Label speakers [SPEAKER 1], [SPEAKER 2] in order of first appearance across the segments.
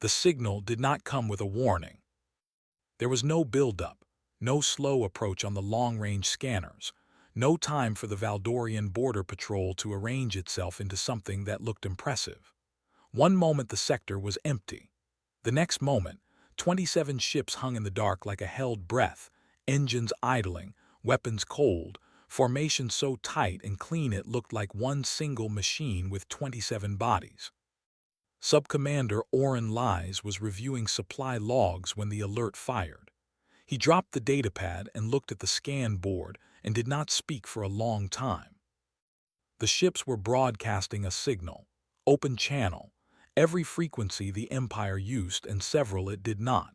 [SPEAKER 1] The signal did not come with a warning. There was no build-up, no slow approach on the long-range scanners, no time for the Valdorian Border Patrol to arrange itself into something that looked impressive. One moment the sector was empty. The next moment, 27 ships hung in the dark like a held breath, engines idling, weapons cold, formation so tight and clean it looked like one single machine with 27 bodies. Subcommander Oren Lies was reviewing supply logs when the alert fired. He dropped the datapad and looked at the scan board and did not speak for a long time. The ships were broadcasting a signal, open channel, every frequency the Empire used and several it did not.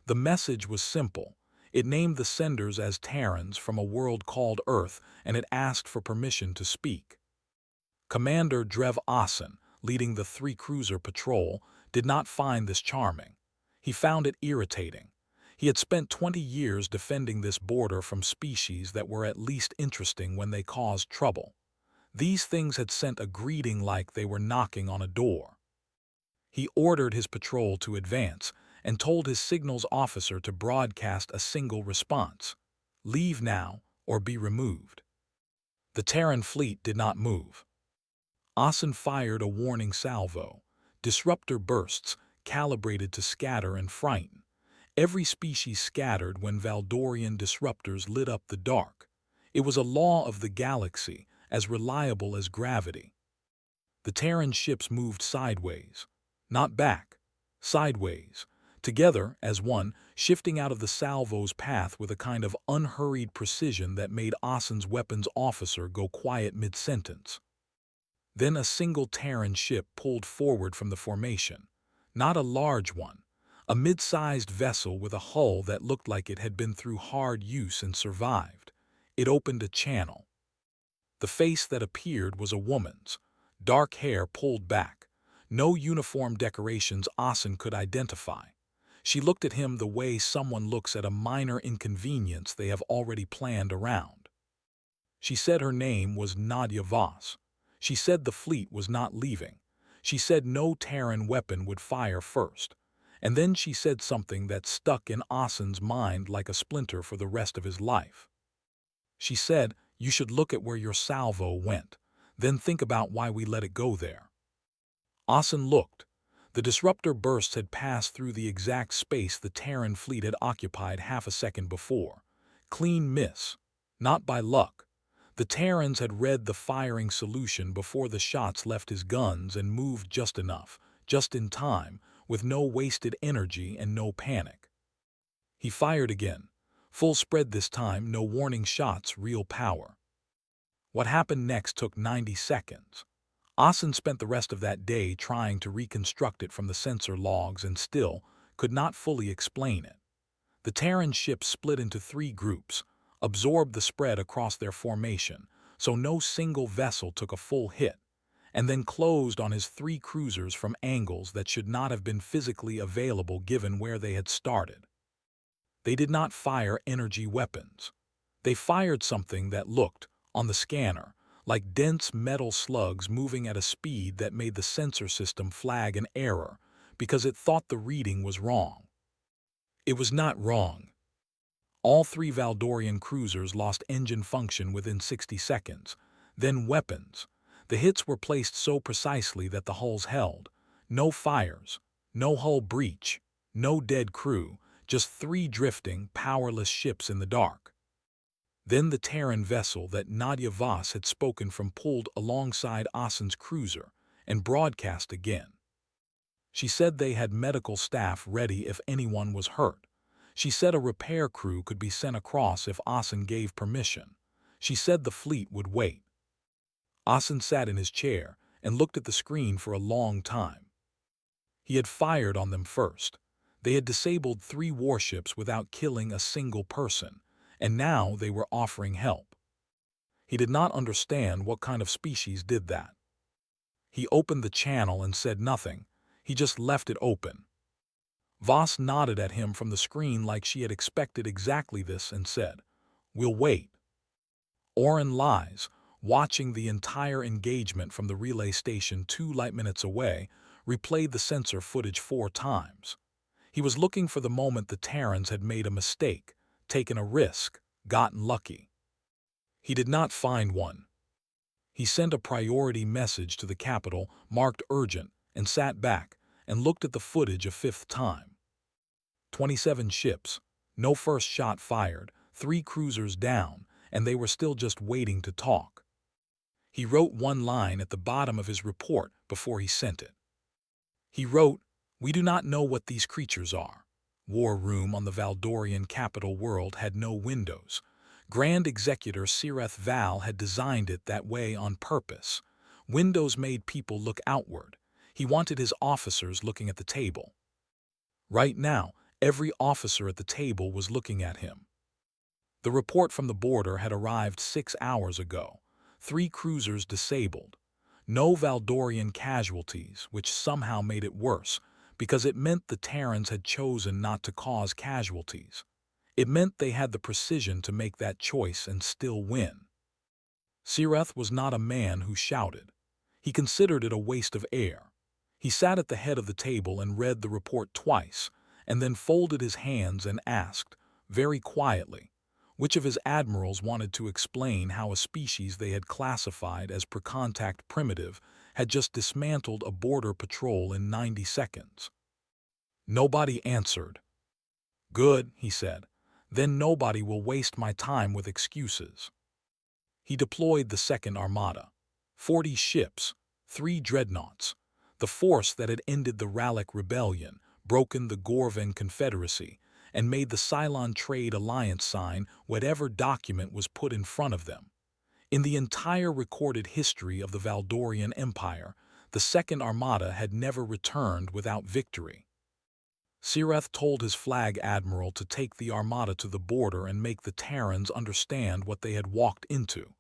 [SPEAKER 1] The message was simple. It named the senders as Terrans from a world called Earth, and it asked for permission to speak. Commander Drev Asen, leading the three-cruiser patrol, did not find this charming. He found it irritating. He had spent 20 years defending this border from species that were at least interesting when they caused trouble. These things had sent a greeting like they were knocking on a door. He ordered his patrol to advance and told his signals officer to broadcast a single response: "Leave now or be removed." The Terran fleet did not move. Asen fired a warning salvo. Disruptor bursts, calibrated to scatter and frighten. Every species scattered when Valdorian disruptors lit up the dark. It was a law of the galaxy, as reliable as gravity. The Terran ships moved sideways. Not back. Sideways. Together, as one, shifting out of the salvo's path with a kind of unhurried precision that made Asen's weapons officer go quiet mid-sentence. Then a single Terran ship pulled forward from the formation. Not a large one. A mid-sized vessel with a hull that looked like it had been through hard use and survived. It opened a channel. The face that appeared was a woman's. Dark hair pulled back. No uniform decorations Asen could identify. She looked at him the way someone looks at a minor inconvenience they have already planned around. She said her name was Nadia Voss. She said the fleet was not leaving. She said no Terran weapon would fire first. And then she said something that stuck in Asen's mind like a splinter for the rest of his life. She said, "You should look at where your salvo went, then think about why we let it go there." Asen looked. The disruptor bursts had passed through the exact space the Terran fleet had occupied half a second before. Clean miss. Not by luck. The Terrans had read the firing solution before the shots left his guns and moved just enough, just in time, with no wasted energy and no panic. He fired again. Full spread this time, no warning shots, real power. What happened next took 90 seconds. Asen spent the rest of that day trying to reconstruct it from the sensor logs and still could not fully explain it. The Terran ships split into 3 groups, absorbed the spread across their formation, so no single vessel took a full hit, and then closed on his 3 cruisers from angles that should not have been physically available given where they had started. They did not fire energy weapons. They fired something that looked, on the scanner, like dense metal slugs moving at a speed that made the sensor system flag an error because it thought the reading was wrong. It was not wrong. All 3 Valdorian cruisers lost engine function within 60 seconds. Then weapons. The hits were placed so precisely that the hulls held. No fires, no hull breach, no dead crew, just 3 drifting, powerless ships in the dark. Then the Terran vessel that Nadia Voss had spoken from pulled alongside Asen's cruiser and broadcast again. She said they had medical staff ready if anyone was hurt. She said a repair crew could be sent across if Asen gave permission. She said the fleet would wait. Asen sat in his chair and looked at the screen for a long time. He had fired on them first. They had disabled 3 warships without killing a single person, and now they were offering help. He did not understand what kind of species did that. He opened the channel and said nothing. He just left it open. Voss nodded at him from the screen like she had expected exactly this and said, "We'll wait." Oren Lies, watching the entire engagement from the relay station 2 light minutes away, replayed the sensor footage 4 times. He was looking for the moment the Terrans had made a mistake, taken a risk, gotten lucky. He did not find one. He sent a priority message to the capital, marked urgent, and sat back and looked at the footage a 5th time. 27 ships, no first shot fired, 3 cruisers down, and they were still just waiting to talk. He wrote one line at the bottom of his report before he sent it. He wrote, "We do not know what these creatures are. War room on the Valdorian capital world had no windows. Grand Executor Sireth Val had designed it that way on purpose. Windows made people look outward. He wanted his officers looking at the table. Right now, every officer at the table was looking at him. The report from the border had arrived 6 hours ago. 3 cruisers disabled. No Valdorian casualties, which somehow made it worse, because it meant the Terrans had chosen not to cause casualties. It meant they had the precision to make that choice and still win." Sireth was not a man who shouted. He considered it a waste of air. He sat at the head of the table and read the report twice, and then folded his hands and asked, very quietly, which of his admirals wanted to explain how a species they had classified as pre-contact primitive had just dismantled a border patrol in 90 seconds. Nobody answered. "Good," he said. "Then nobody will waste my time with excuses." He deployed the second armada. 40 ships, 3 dreadnoughts, the force that had ended the Rallic Rebellion, broken the Gorvan Confederacy, and made the Cylon Trade Alliance sign whatever document was put in front of them. In the entire recorded history of the Valdorian Empire, the Second Armada had never returned without victory. Sireth told his flag admiral to take the armada to the border and make the Terrans understand what they had walked into.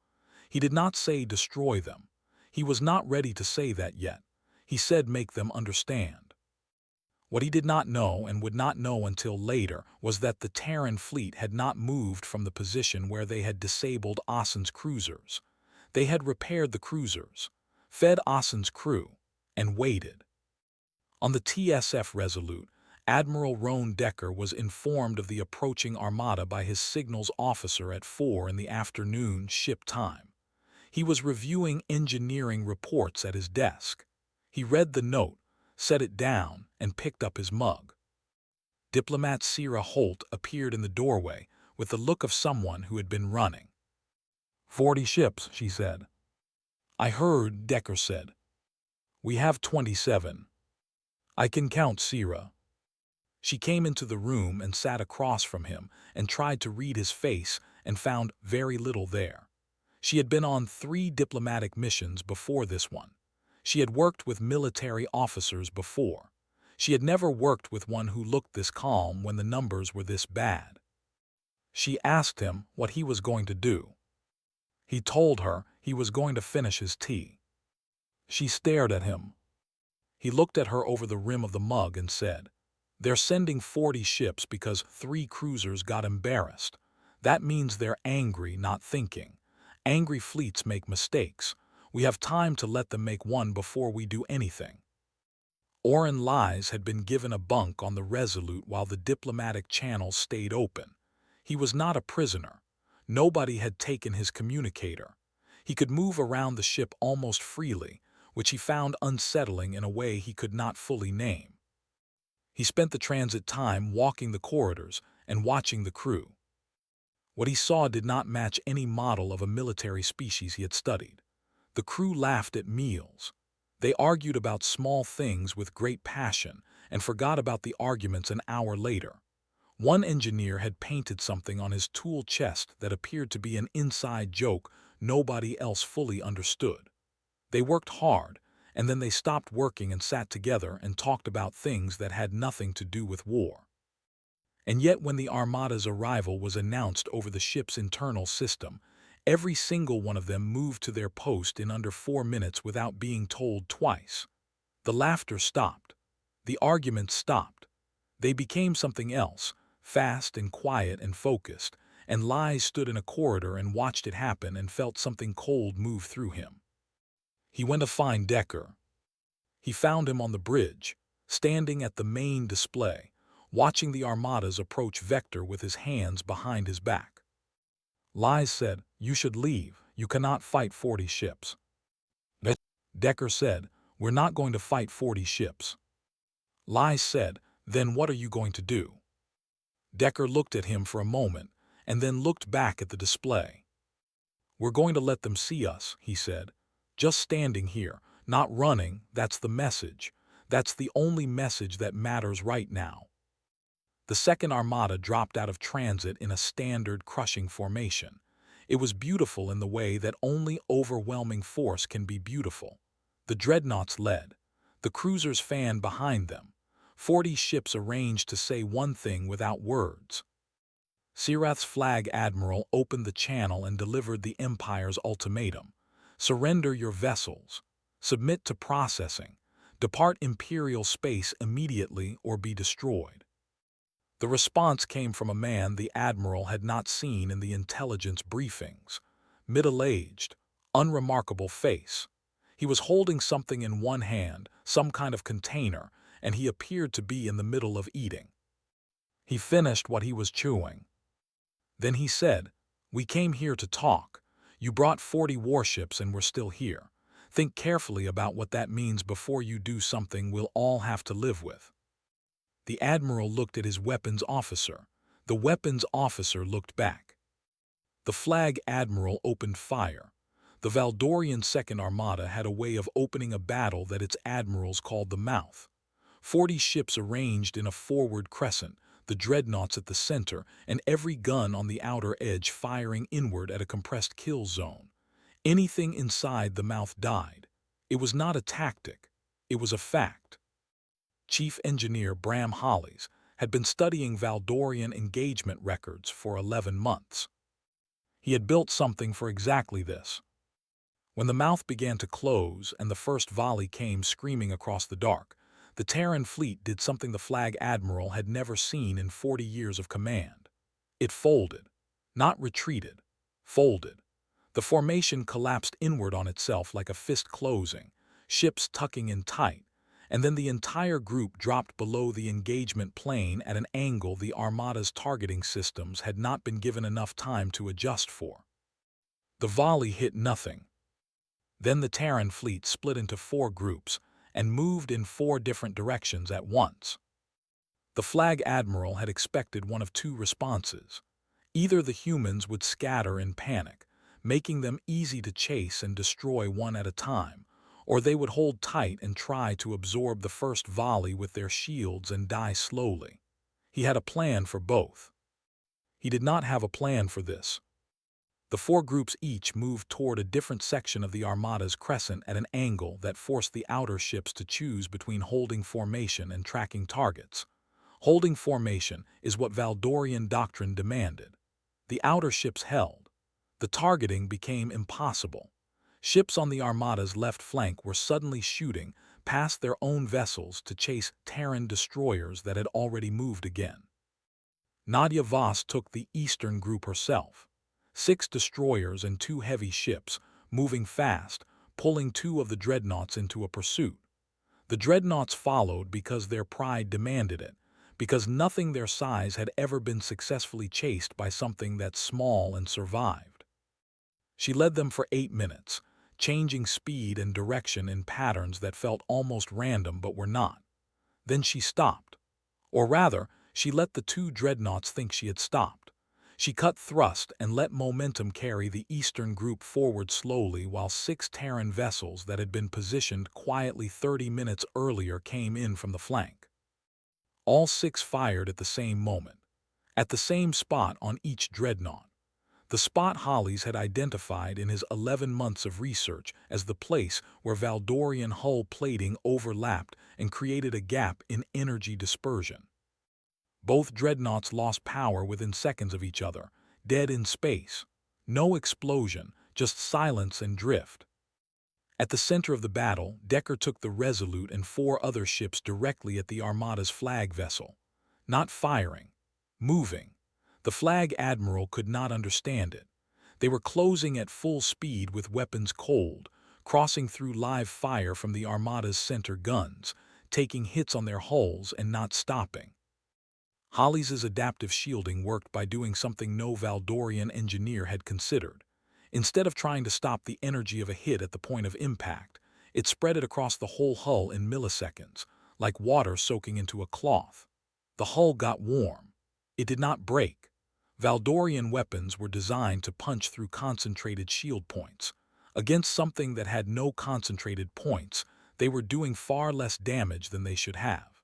[SPEAKER 1] He did not say destroy them. He was not ready to say that yet. He said make them understand. What he did not know and would not know until later was that the Terran fleet had not moved from the position where they had disabled Ossen's cruisers. They had repaired the cruisers, fed Ossen's crew, and waited. On the TSF Resolute, Admiral Roan Decker was informed of the approaching armada by his signals officer at 4 in the afternoon ship time. He was reviewing engineering reports at his desk. He read the note, set it down, and picked up his mug. Diplomat Sira Holt appeared in the doorway with the look of someone who had been running. 40 ships, she said. I heard, Decker said. We have 27. I can count, Sira. She came into the room and sat across from him and tried to read his face and found very little there. She had been on 3 diplomatic missions before this one. She had worked with military officers before. She had never worked with one who looked this calm when the numbers were this bad. She asked him what he was going to do. He told her he was going to finish his tea. She stared at him. He looked at her over the rim of the mug and said, "They're sending 40 ships because 3 cruisers got embarrassed. That means they're angry, not thinking. Angry fleets make mistakes. We have time to let them make one before we do anything." Oren Lies had been given a bunk on the Resolute while the diplomatic channels stayed open. He was not a prisoner. Nobody had taken his communicator. He could move around the ship almost freely, which he found unsettling in a way he could not fully name. He spent the transit time walking the corridors and watching the crew. What he saw did not match any model of a military species he had studied. The crew laughed at meals. They argued about small things with great passion and forgot about the arguments an hour later. One engineer had painted something on his tool chest that appeared to be an inside joke nobody else fully understood. They worked hard, and then they stopped working and sat together and talked about things that had nothing to do with war. And yet when the Armada's arrival was announced over the ship's internal system, every single one of them moved to their post in under 4 minutes without being told twice. The laughter stopped. The arguments stopped. They became something else, fast and quiet and focused, and Lies stood in a corridor and watched it happen and felt something cold move through him. He went to find Decker. He found him on the bridge, standing at the main display, watching the armadas approach Vector with his hands behind his back. Lies said, "You should leave. You cannot fight 40 ships." Decker said, "We're not going to fight 40 ships." Lies said, "Then what are you going to do?" Decker looked at him for a moment, and then looked back at the display. "We're going to let them see us," he said. "Just standing here, not running, that's the message. That's the only message that matters right now." The second armada dropped out of transit in a standard crushing formation. It was beautiful in the way that only overwhelming force can be beautiful. The dreadnoughts led. The cruisers fanned behind them. 40 ships arranged to say one thing without words. Sirath's flag admiral opened the channel and delivered the Empire's ultimatum. "Surrender your vessels. Submit to processing. Depart Imperial space immediately or be destroyed." The response came from a man the Admiral had not seen in the intelligence briefings. Middle-aged, unremarkable face. He was holding something in one hand, some kind of container, and he appeared to be in the middle of eating. He finished what he was chewing. Then he said, "We came here to talk. You brought 40 warships and we're still here. Think carefully about what that means before you do something we'll all have to live with." The Admiral looked at his weapons officer. The weapons officer looked back. The Flag Admiral opened fire. The Valdorian Second Armada had a way of opening a battle that its admirals called the mouth. 40 ships arranged in a forward crescent, the dreadnoughts at the center, and every gun on the outer edge firing inward at a compressed kill zone. Anything inside the mouth died. It was not a tactic. It was a fact. Chief Engineer Bram Hollies had been studying Valdorian engagement records for 11 months. He had built something for exactly this. When the mouth began to close and the first volley came screaming across the dark, the Terran fleet did something the Flag Admiral had never seen in 40 years of command. It folded. Not retreated. Folded. The formation collapsed inward on itself like a fist closing, ships tucking in tight, and then the entire group dropped below the engagement plane at an angle the Armada's targeting systems had not been given enough time to adjust for. The volley hit nothing. Then the Terran fleet split into 4 groups and moved in 4 different directions at once. The Flag Admiral had expected one of 2 responses. Either the humans would scatter in panic, making them easy to chase and destroy one at a time, or they would hold tight and try to absorb the first volley with their shields and die slowly. He had a plan for both. He did not have a plan for this. The 4 groups each moved toward a different section of the Armada's crescent at an angle that forced the outer ships to choose between holding formation and tracking targets. Holding formation is what Valdorian doctrine demanded. The outer ships held. The targeting became impossible. Ships on the Armada's left flank were suddenly shooting past their own vessels to chase Terran destroyers that had already moved again. Nadia Voss took the eastern group herself. 6 destroyers and 2 heavy ships, moving fast, pulling 2 of the dreadnoughts into a pursuit. The dreadnoughts followed because their pride demanded it, because nothing their size had ever been successfully chased by something that small and survived. She led them for 8 minutes, changing speed and direction in patterns that felt almost random but were not. Then she stopped. Or rather, she let the 2 dreadnoughts think she had stopped. She cut thrust and let momentum carry the eastern group forward slowly while 6 Terran vessels that had been positioned quietly 30 minutes earlier came in from the flank. All 6 fired at the same moment, at the same spot on each dreadnought. The spot Hollies had identified in his 11 months of research as the place where Valdorian hull plating overlapped and created a gap in energy dispersion. Both dreadnoughts lost power within seconds of each other, dead in space. No explosion, just silence and drift. At the center of the battle, Decker took the Resolute and 4 other ships directly at the Armada's flag vessel. Not firing. Moving. The Flag Admiral could not understand it. They were closing at full speed with weapons cold, crossing through live fire from the Armada's center guns, taking hits on their hulls and not stopping. Holly's adaptive shielding worked by doing something no Valdorian engineer had considered. Instead of trying to stop the energy of a hit at the point of impact, it spread it across the whole hull in milliseconds, like water soaking into a cloth. The hull got warm. It did not break. Valdorian weapons were designed to punch through concentrated shield points. Against something that had no concentrated points, they were doing far less damage than they should have.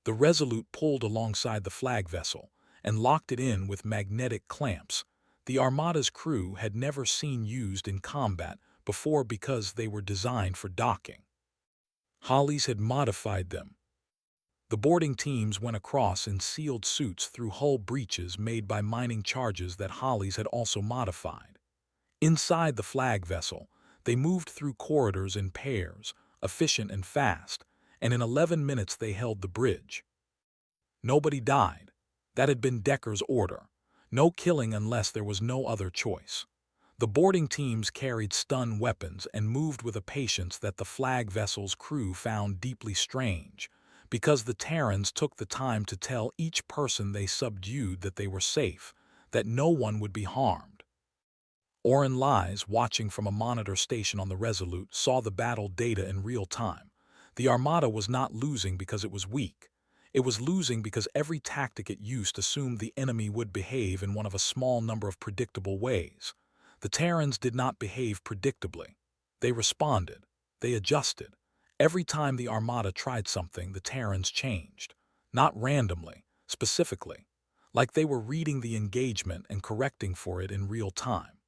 [SPEAKER 1] The Resolute pulled alongside the flag vessel and locked it in with magnetic clamps. The Armada's crew had never seen used in combat before because they were designed for docking. Holly's had modified them. The boarding teams went across in sealed suits through hull breaches made by mining charges that Holly's had also modified. Inside the flag vessel, they moved through corridors in pairs, efficient and fast, and in 11 minutes they held the bridge. Nobody died. That had been Decker's order. No killing unless there was no other choice. The boarding teams carried stun weapons and moved with a patience that the flag vessel's crew found deeply strange, because the Terrans took the time to tell each person they subdued that they were safe, that no one would be harmed. Oren Lies, watching from a monitor station on the Resolute, saw the battle data in real time. The Armada was not losing because it was weak. It was losing because every tactic it used assumed the enemy would behave in one of a small number of predictable ways. The Terrans did not behave predictably. They responded. They adjusted. Every time the Armada tried something, the Terrans changed. Not randomly, specifically. Like they were reading the engagement and correcting for it in real time.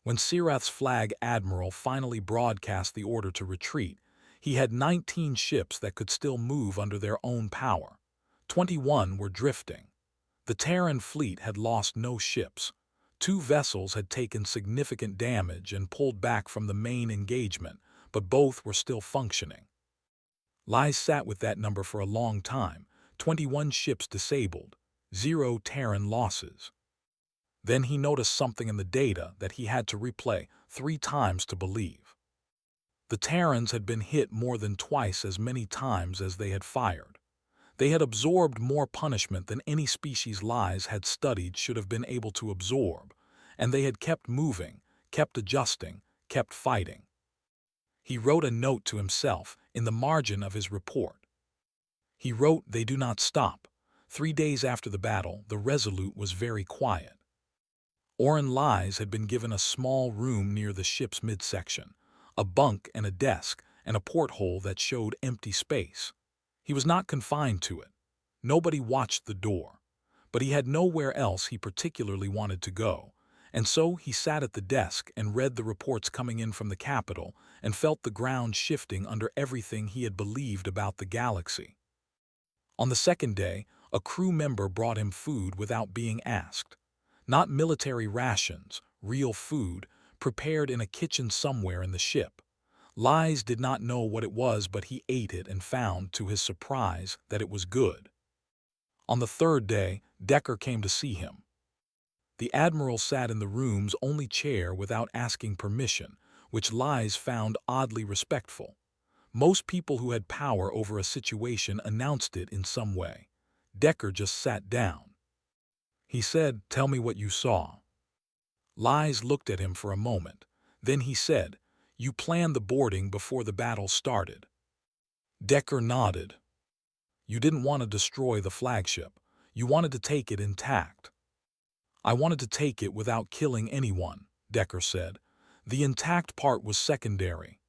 [SPEAKER 1] When Sirath's flag admiral finally broadcast the order to retreat, he had 19 ships that could still move under their own power. 21 were drifting. The Terran fleet had lost no ships. 2 vessels had taken significant damage and pulled back from the main engagement, but both were still functioning. Lies sat with that number for a long time, 21 ships disabled, 0 Terran losses. Then he noticed something in the data that he had to replay 3 times to believe. The Terrans had been hit more than twice as many times as they had fired. They had absorbed more punishment than any species Lies had studied should have been able to absorb, and they had kept moving, kept adjusting, kept fighting. He wrote a note to himself in the margin of his report. He wrote, "They do not stop." 3 days after the battle, the Resolute was very quiet. Oren Lies had been given a small room near the ship's midsection, a bunk and a desk, and a porthole that showed empty space. He was not confined to it. Nobody watched the door. But he had nowhere else he particularly wanted to go, and so he sat at the desk and read the reports coming in from the capital and felt the ground shifting under everything he had believed about the galaxy. On the second day, a crew member brought him food without being asked. Not military rations, real food, prepared in a kitchen somewhere in the ship. Lies did not know what it was, but he ate it and found, to his surprise, that it was good. On the third day, Decker came to see him. The Admiral sat in the room's only chair without asking permission, which Lies found oddly respectful. Most people who had power over a situation announced it in some way. Decker just sat down. He said, "Tell me what you saw." Lies looked at him for a moment. Then he said, "You planned the boarding before the battle started." Decker nodded. "You didn't want to destroy the flagship. You wanted to take it intact." "I wanted to take it without killing anyone," Decker said. "The intact part was secondary."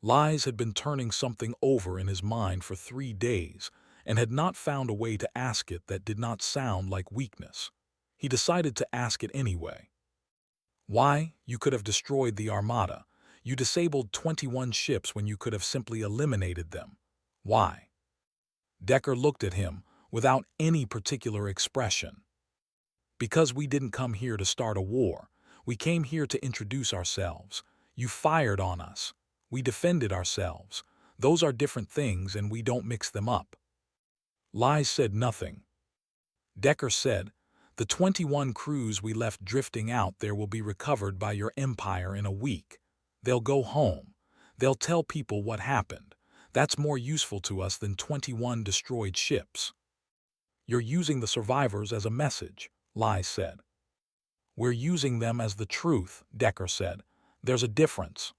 [SPEAKER 1] Lies had been turning something over in his mind for 3 days and had not found a way to ask it that did not sound like weakness. He decided to ask it anyway. "Why? You could have destroyed the Armada. You disabled 21 ships when you could have simply eliminated them. Why?" Decker looked at him without any particular expression. "Because we didn't come here to start a war. We came here to introduce ourselves. You fired on us. We defended ourselves. Those are different things and we don't mix them up." Lies said nothing. Decker said, "The 21 crews we left drifting out there will be recovered by your empire in a week. They'll go home. They'll tell people what happened. That's more useful to us than 21 destroyed ships. You're using the survivors as a message, Lies said. We're using them as the truth, Decker said. There's a difference.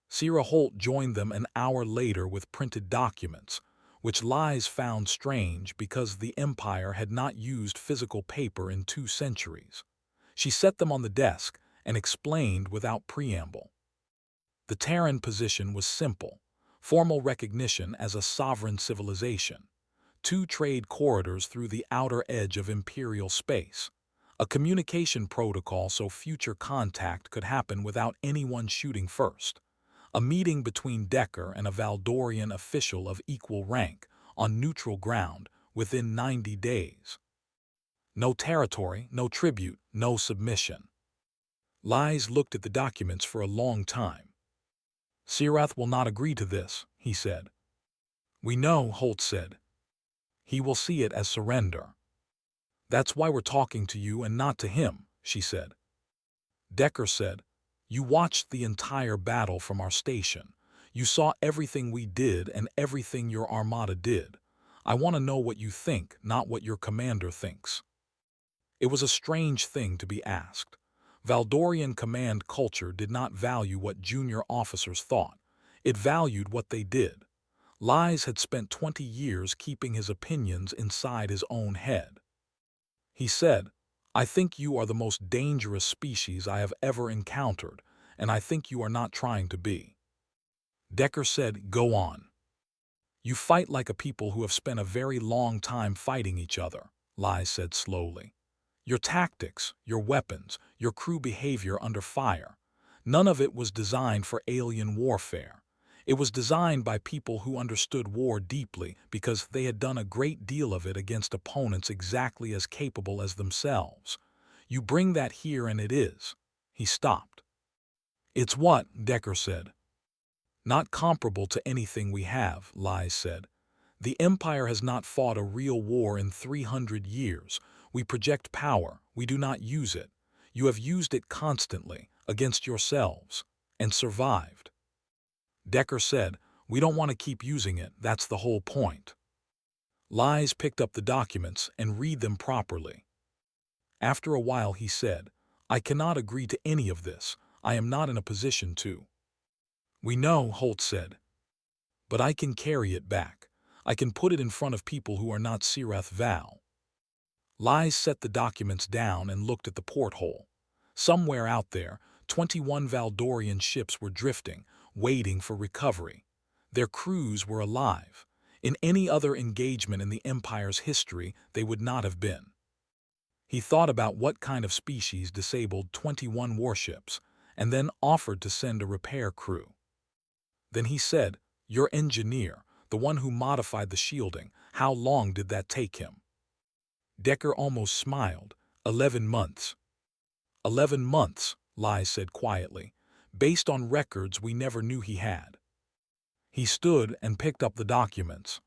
[SPEAKER 1] Sierra Holt joined them an hour later with printed documents, which Lies found strange because the Empire had not used physical paper in 2 centuries. She set them on the desk and explained without preamble. The Terran position was simple: formal recognition as a sovereign civilization, 2 trade corridors through the outer edge of Imperial space, a communication protocol so future contact could happen without anyone shooting first, a meeting between Decker and a Valdorian official of equal rank on neutral ground within 90 days. No territory, no tribute, no submission. Lies looked at the documents for a long time. Sirath will not agree to this, he said. We know, Holt said. He will see it as surrender. That's why we're talking to you and not to him, she said. Decker said, you watched the entire battle from our station. You saw everything we did and everything your armada did. I want to know what you think, not what your commander thinks. It was a strange thing to be asked. Valdorian command culture did not value what junior officers thought. It valued what they did. Lies had spent 20 years keeping his opinions inside his own head. He said, I think you are the most dangerous species I have ever encountered, and I think you are not trying to be. Decker said, go on. You fight like a people who have spent a very long time fighting each other, Lies said slowly. Your tactics, your weapons, your crew behavior under fire, none of it was designed for alien warfare. It was designed by people who understood war deeply because they had done a great deal of it against opponents exactly as capable as themselves. You bring that here and it is. He stopped. It's what, Decker said. Not comparable to anything we have, Lies said. The Empire has not fought a real war in 300 years. We project power, we do not use it. You have used it constantly, against yourselves, and survived. Decker said, we don't want to keep using it, that's the whole point. Lies picked up the documents and read them properly. After a while he said, I cannot agree to any of this, I am not in a position to. We know, Holt said. But I can carry it back. I can put it in front of people who are not Sirath Val. Lies set the documents down and looked at the porthole. Somewhere out there, 21 Valdorian ships were drifting, waiting for recovery. Their crews were alive. In any other engagement in the Empire's history, they would not have been. He thought about what kind of species disabled 21 warships, and then offered to send a repair crew. Then he said, your engineer, the one who modified the shielding, how long did that take him? Decker almost smiled. 11 months. 11 months, Lies said quietly, based on records we never knew he had. He stood and picked up the documents.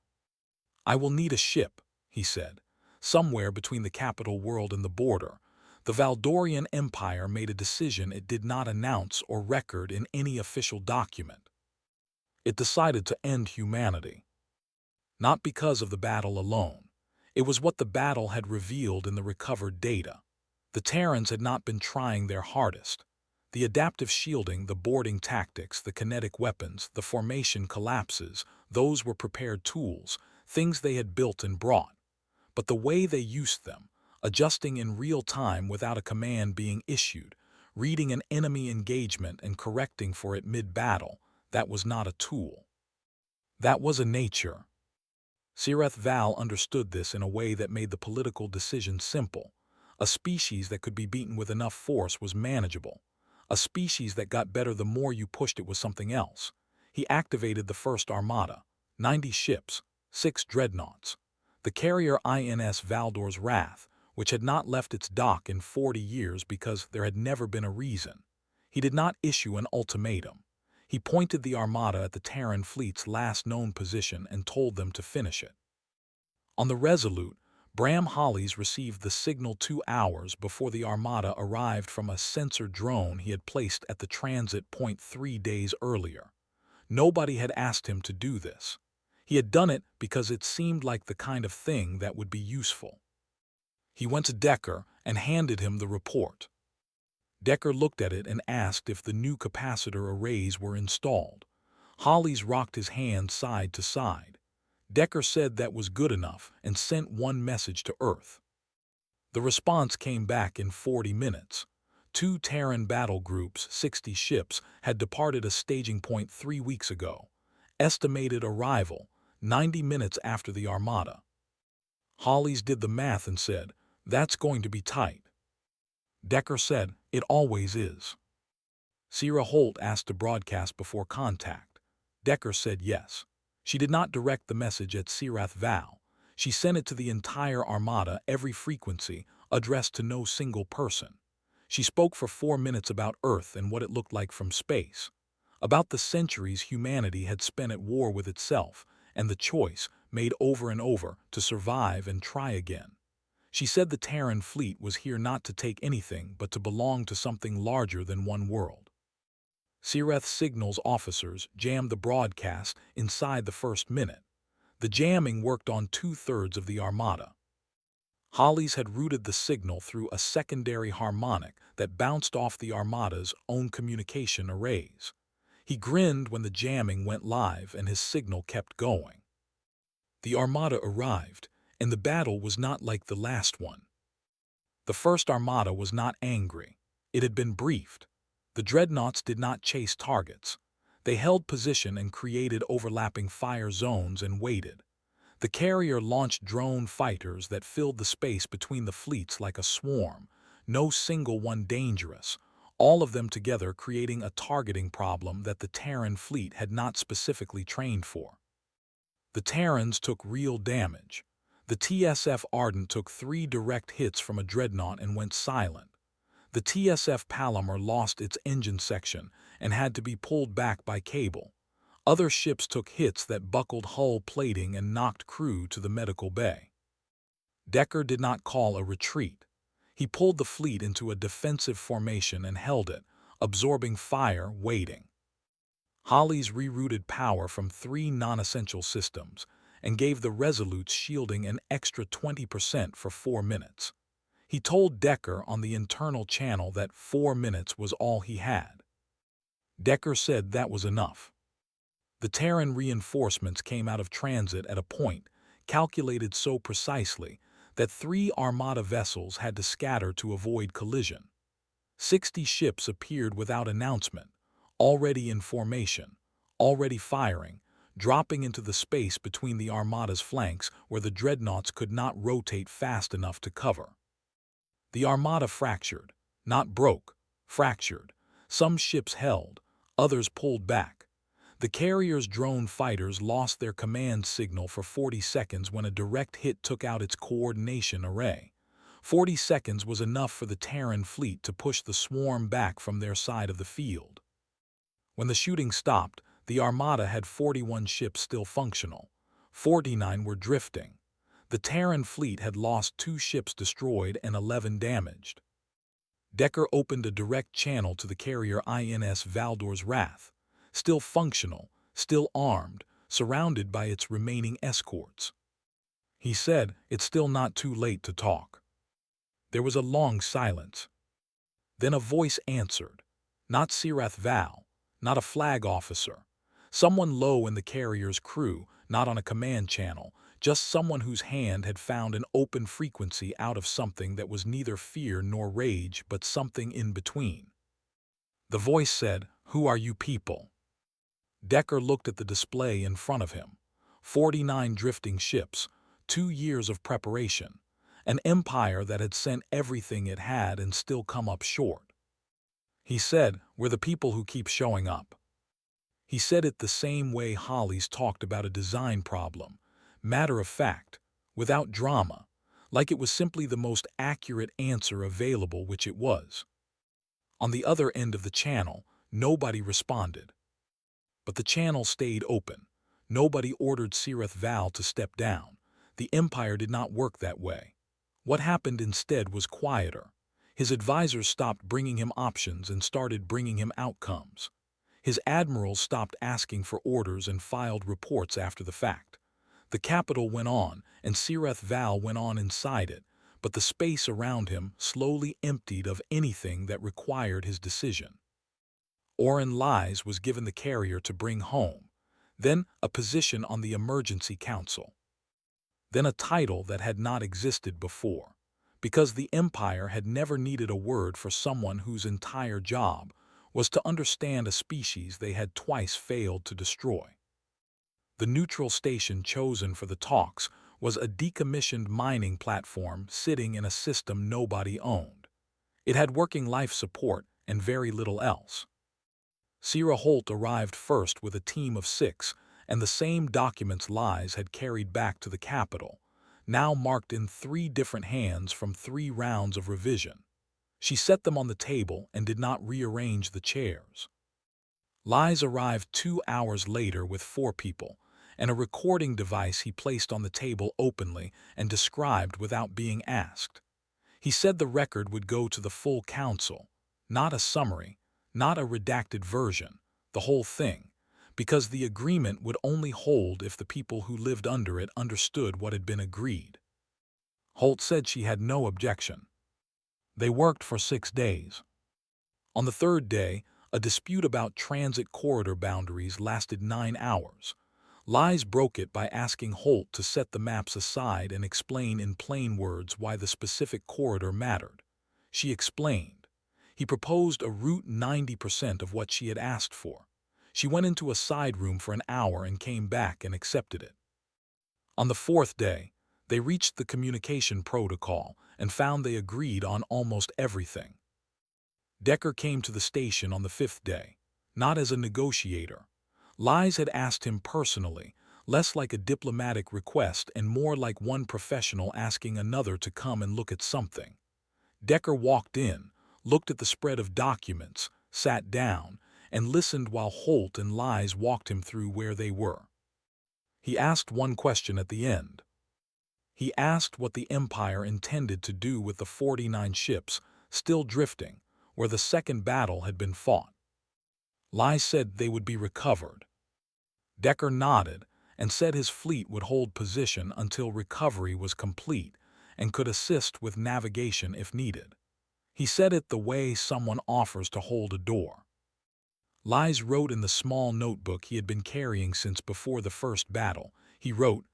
[SPEAKER 1] I will need a ship, he said, somewhere between the capital world and the border. The Valdorian Empire made a decision it did not announce or record in any official document. It decided to end humanity. Not because of the battle alone. It was what the battle had revealed in the recovered data. The Terrans had not been trying their hardest. The adaptive shielding, the boarding tactics, the kinetic weapons, the formation collapses, those were prepared tools, things they had built and brought. But the way they used them, adjusting in real time without a command being issued, reading an enemy engagement and correcting for it mid-battle, that was not a tool. That was a nature. Sirath Val understood this in a way that made the political decision simple. A species that could be beaten with enough force was manageable. A species that got better the more you pushed it was something else. He activated the first armada, 90 ships, 6 dreadnoughts. The carrier INS Valdor's Wrath, which had not left its dock in 40 years because there had never been a reason. He did not issue an ultimatum. He pointed the armada at the Terran fleet's last known position and told them to finish it. On the Resolute, Bram Hollies received the signal 2 hours before the Armada arrived from a sensor drone he had placed at the transit point 3 days earlier. Nobody had asked him to do this. He had done it because it seemed like the kind of thing that would be useful. He went to Decker and handed him the report. Decker looked at it and asked if the new capacitor arrays were installed. Hollies rocked his hand side to side. Decker said that was good enough and sent one message to Earth. The response came back in 40 minutes. 2 Terran battle groups, 60 ships, had departed a staging point 3 weeks ago. Estimated arrival, 90 minutes after the Armada. Hollies did the math and said, "That's going to be tight." Decker said, "It always is." Sierra Holt asked to broadcast before contact. Decker said yes. She did not direct the message at Sirath Val. She sent it to the entire Armada, every frequency, addressed to no single person. She spoke for 4 minutes about Earth and what it looked like from space, about the centuries humanity had spent at war with itself, and the choice, made over and over, to survive and try again. She said the Terran fleet was here not to take anything but to belong to something larger than one world. Sirath Signals officers jammed the broadcast inside the first minute. The jamming worked on 2/3 of the Armada. Hollies had routed the signal through a secondary harmonic that bounced off the Armada's own communication arrays. He grinned when the jamming went live and his signal kept going. The Armada arrived, and the battle was not like the last one. The first Armada was not angry. It had been briefed. The dreadnoughts did not chase targets. They held position and created overlapping fire zones and waited. The carrier launched drone fighters that filled the space between the fleets like a swarm, no single one dangerous, all of them together creating a targeting problem that the Terran fleet had not specifically trained for. The Terrans took real damage. The TSF Ardent took 3 direct hits from a dreadnought and went silent. The TSF Palomar lost its engine section and had to be pulled back by cable. Other ships took hits that buckled hull plating and knocked crew to the medical bay. Decker did not call a retreat. He pulled the fleet into a defensive formation and held it, absorbing fire, waiting. Hollies rerouted power from 3 non-essential systems and gave the Resolute's shielding an extra 20% for 4 minutes. He told Decker on the internal channel that 4 minutes was all he had. Decker said that was enough. The Terran reinforcements came out of transit at a point calculated so precisely that 3 Armada vessels had to scatter to avoid collision. 60 ships appeared without announcement, already in formation, already firing, dropping into the space between the Armada's flanks where the dreadnoughts could not rotate fast enough to cover. The Armada fractured, not broke, fractured. Some ships held, others pulled back. The carrier's drone fighters lost their command signal for 40 seconds when a direct hit took out its coordination array. 40 seconds was enough for the Terran fleet to push the swarm back from their side of the field. When the shooting stopped, the Armada had 41 ships still functional. 49 were drifting. The Terran fleet had lost 2 ships destroyed and 11 damaged. Decker opened a direct channel to the carrier INS Valdor's Wrath, still functional, still armed, surrounded by its remaining escorts. He said, "It's still not too late to talk." There was a long silence. Then a voice answered. Not Sirath Val, not a flag officer. Someone low in the carrier's crew, not on a command channel, just someone whose hand had found an open frequency out of something that was neither fear nor rage but something in between. The voice said, "Who are you people?" Decker looked at the display in front of him. 49 drifting ships, 2 years of preparation, an empire that had sent everything it had and still come up short. He said, "We're the people who keep showing up." He said it the same way Hollies talked about a design problem, matter of fact, without drama, like it was simply the most accurate answer available, which it was. On the other end of the channel, nobody responded. But the channel stayed open. Nobody ordered Sirath Val to step down. The Empire did not work that way. What happened instead was quieter. His advisors stopped bringing him options and started bringing him outcomes. His admirals stopped asking for orders and filed reports after the fact. The capital went on, and Sireth Val went on inside it, but the space around him slowly emptied of anything that required his decision. Oren Lies was given the carrier to bring home, then a position on the Emergency Council, then a title that had not existed before, because the Empire had never needed a word for someone whose entire job was to understand a species they had twice failed to destroy. The neutral station chosen for the talks was a decommissioned mining platform sitting in a system nobody owned. It had working life support and very little else. Sierra Holt arrived first with a team of 6, and the same documents Lies had carried back to the capital, now marked in 3 different hands from 3 rounds of revision. She set them on the table and did not rearrange the chairs. Lies arrived 2 hours later with 4 people, and a recording device he placed on the table openly and described without being asked. He said the record would go to the full council, not a summary, not a redacted version, the whole thing, because the agreement would only hold if the people who lived under it understood what had been agreed. Holt said she had no objection. They worked for 6 days. On the 3rd day, a dispute about transit corridor boundaries lasted 9 hours. Lies broke it by asking Holt to set the maps aside and explain in plain words why the specific corridor mattered. She explained. He proposed a route 90% of what she had asked for. She went into a side room for an hour and came back and accepted it. On the 4th day, they reached the communication protocol and found they agreed on almost everything. Decker came to the station on the 5th day, not as a negotiator. Lies had asked him personally, less like a diplomatic request and more like one professional asking another to come and look at something. Decker walked in, looked at the spread of documents, sat down, and listened while Holt and Lies walked him through where they were. He asked one question at the end. He asked what the Empire intended to do with the 49 ships still drifting, where the second battle had been fought. Lies said they would be recovered. Decker nodded and said his fleet would hold position until recovery was complete and could assist with navigation if needed. He said it the way someone offers to hold a door. Lies wrote in the small notebook he had been carrying since before the first battle. He wrote,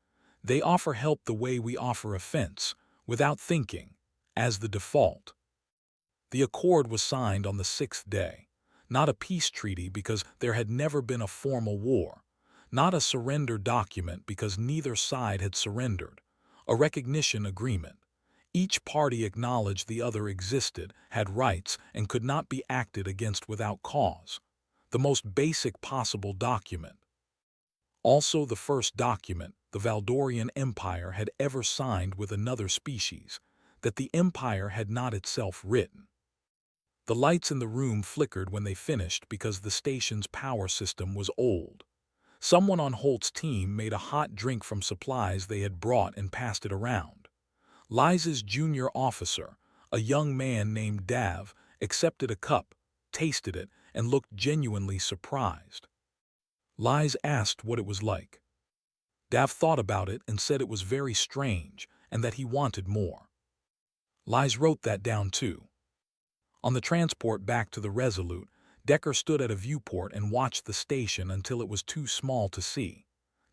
[SPEAKER 1] "They offer help the way we offer a fence, without thinking, as the default." The accord was signed on the 6th day. Not a peace treaty because there had never been a formal war. Not a surrender document because neither side had surrendered. A recognition agreement. Each party acknowledged the other existed, had rights, and could not be acted against without cause. The most basic possible document. Also the first document the Valdorian Empire had ever signed with another species, that the Empire had not itself written. The lights in the room flickered when they finished because the station's power system was old. Someone on Holt's team made a hot drink from supplies they had brought and passed it around. Liza's junior officer, a young man named Dav, accepted a cup, tasted it, and looked genuinely surprised. Liz asked what it was like. Dav thought about it and said it was very strange and that he wanted more. Liz wrote that down too. On the transport back to the Resolute, Decker stood at a viewport and watched the station until it was too small to see.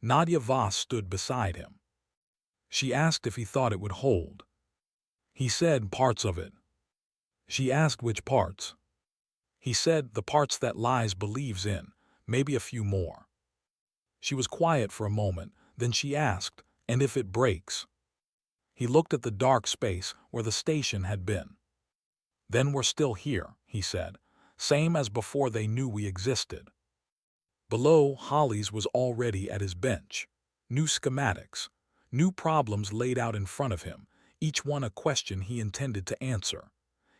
[SPEAKER 1] Nadia Voss stood beside him. She asked if he thought it would hold. He said parts of it. She asked which parts. He said the parts that Liz believes in, maybe a few more. She was quiet for a moment, then she asked, and if it breaks? He looked at the dark space where the station had been. Then we're still here, he said, same as before they knew we existed. Below, Hollies was already at his bench. New schematics, new problems laid out in front of him, each one a question he intended to answer.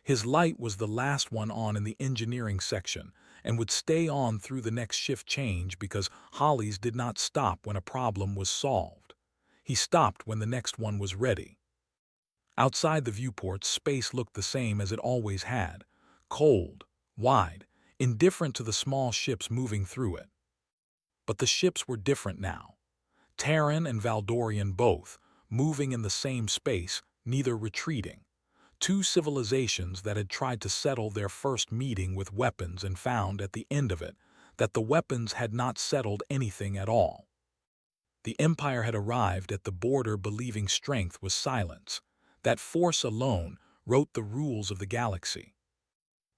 [SPEAKER 1] His light was the last one on in the engineering section and would stay on through the next shift change because Hollies did not stop when a problem was solved. He stopped when the next one was ready. Outside the viewport, space looked the same as it always had, cold, wide, indifferent to the small ships moving through it. But the ships were different now. Terran and Valdorian both, moving in the same space, neither retreating. Two civilizations that had tried to settle their first meeting with weapons and found at the end of it that the weapons had not settled anything at all. The Empire had arrived at the border believing strength was silence, that force alone wrote the rules of the galaxy.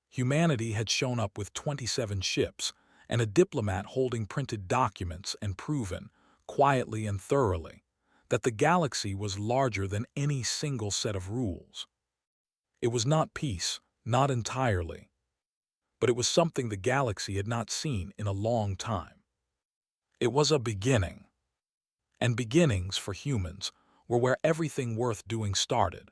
[SPEAKER 1] Humanity had shown up with 27 ships and a diplomat holding printed documents and proven, quietly and thoroughly, that the galaxy was larger than any single set of rules. It was not peace, not entirely, but it was something the galaxy had not seen in a long time. It was a beginning. And beginnings, for humans, were where everything worth doing started.